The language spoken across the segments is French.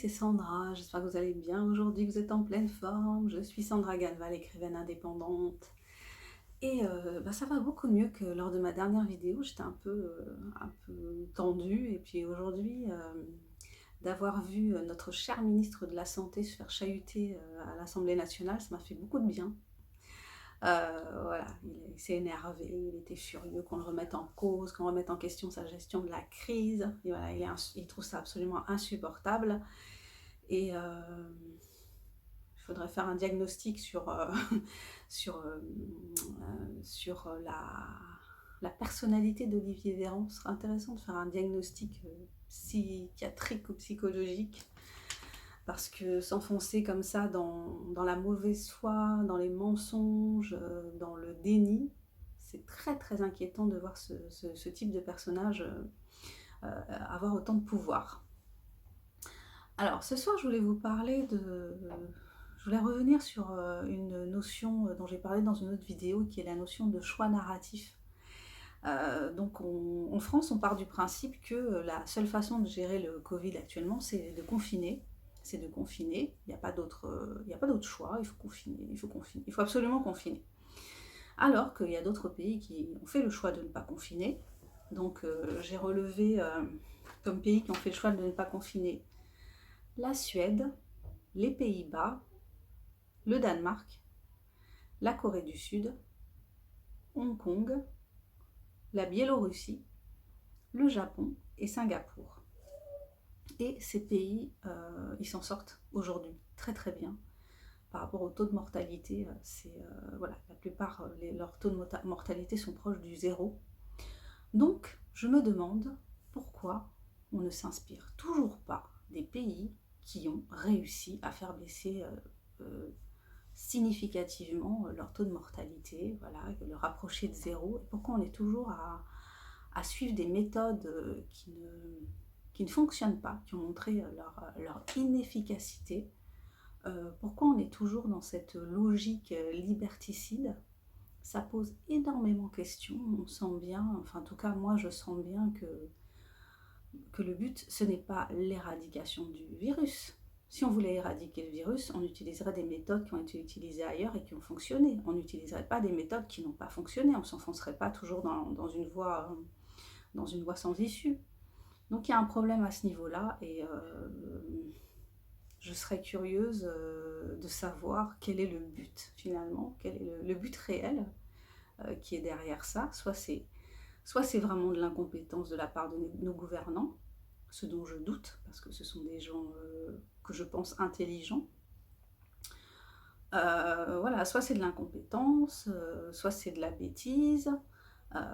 c'est Sandra, j'espère que vous allez bien aujourd'hui, que vous êtes en pleine forme. Je suis Sandra Ganval, écrivaine indépendante. Et ça va beaucoup mieux que lors de ma dernière vidéo, j'étais un peu tendue. Et puis aujourd'hui, d'avoir vu notre cher ministre de la Santé se faire chahuter à l'Assemblée nationale, ça m'a fait beaucoup de bien. Voilà, il s'est énervé, il était furieux qu'on le remette en cause, qu'on remette en question sa gestion de la crise. Et voilà, il trouve ça absolument insupportable. Et il faudrait faire un diagnostic sur, euh, sur la personnalité d'Olivier Véran. Ce serait intéressant de faire un diagnostic psychiatrique ou psychologique, parce que s'enfoncer comme ça dans la mauvaise foi, dans les mensonges, dans le déni, c'est très très inquiétant de voir ce type de personnage avoir autant de pouvoir. Alors ce soir je voulais vous parler je voulais revenir sur une notion dont j'ai parlé dans une autre vidéo, qui est la notion de choix narratif. Donc en France, on part du principe que la seule façon de gérer le Covid actuellement, c'est de confiner. C'est de confiner, il n'y a pas d'autre choix, il faut confiner, il faut absolument confiner. Alors qu'il y a d'autres pays qui ont fait le choix de ne pas confiner. Donc j'ai relevé comme pays qui ont fait le choix de ne pas confiner la Suède, les Pays-Bas, le Danemark, la Corée du Sud, Hong Kong, la Biélorussie, le Japon et Singapour. Et ces pays, ils s'en sortent aujourd'hui très très bien. Par rapport au taux de mortalité, voilà, la plupart, leurs taux de mortalité sont proches du zéro. Donc, je me demande pourquoi on ne s'inspire toujours pas des pays qui ont réussi à faire baisser significativement leur taux de mortalité, voilà, le rapprocher de zéro. Et pourquoi on est toujours à suivre des méthodes qui ne fonctionnent pas, qui ont montré leur inefficacité. Pourquoi on est toujours dans cette logique liberticide? Ça pose énormément de questions. On sent bien, enfin en tout cas moi je sens bien que le but, ce n'est pas l'éradication du virus. Si on voulait éradiquer le virus, on utiliserait des méthodes qui ont été utilisées ailleurs et qui ont fonctionné. On n'utiliserait pas des méthodes qui n'ont pas fonctionné. On ne s'enfoncerait pas toujours dans une voie sans issue. Donc il y a un problème à ce niveau-là, et je serais curieuse de savoir quel est le but finalement, quel est le but réel qui est derrière ça. Soit c'est vraiment de l'incompétence de la part de nos gouvernants, ce dont je doute, parce que ce sont des gens que je pense intelligents. Voilà, soit c'est de l'incompétence, soit c'est de la bêtise,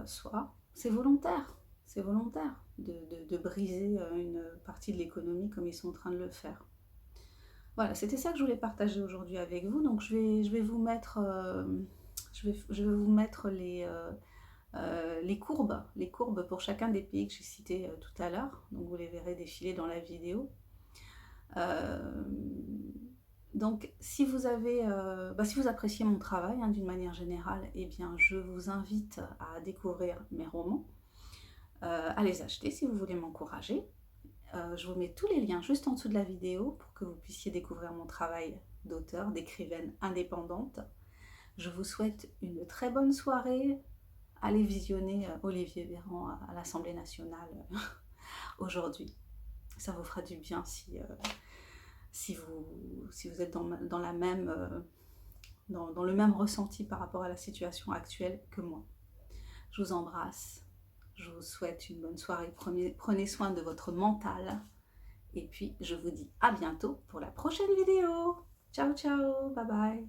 soit c'est volontaire. C'est volontaire de briser une partie de l'économie comme ils sont en train de le faire. Voilà, c'était ça que je voulais partager aujourd'hui avec vous. Donc je vais vous mettre, je vais vous mettre les courbes pour chacun des pays que j'ai cités tout à l'heure. Donc vous les verrez défiler dans la vidéo. Donc si vous appréciez mon travail d'une manière générale, eh bien je vous invite à découvrir mes romans, à les acheter si vous voulez m'encourager. Je vous mets tous les liens juste en dessous de la vidéo pour que vous puissiez découvrir mon travail d'auteur, d'écrivaine indépendante. Je vous souhaite une très bonne soirée. Allez visionner Olivier Véran à l'Assemblée nationale aujourd'hui. Ça vous fera du bien si vous êtes dans le même ressenti par rapport à la situation actuelle que moi. Je vous embrasse. Je vous souhaite une bonne soirée. Prenez soin de votre mental. Et puis, je vous dis à bientôt pour la prochaine vidéo. Ciao, ciao. Bye bye.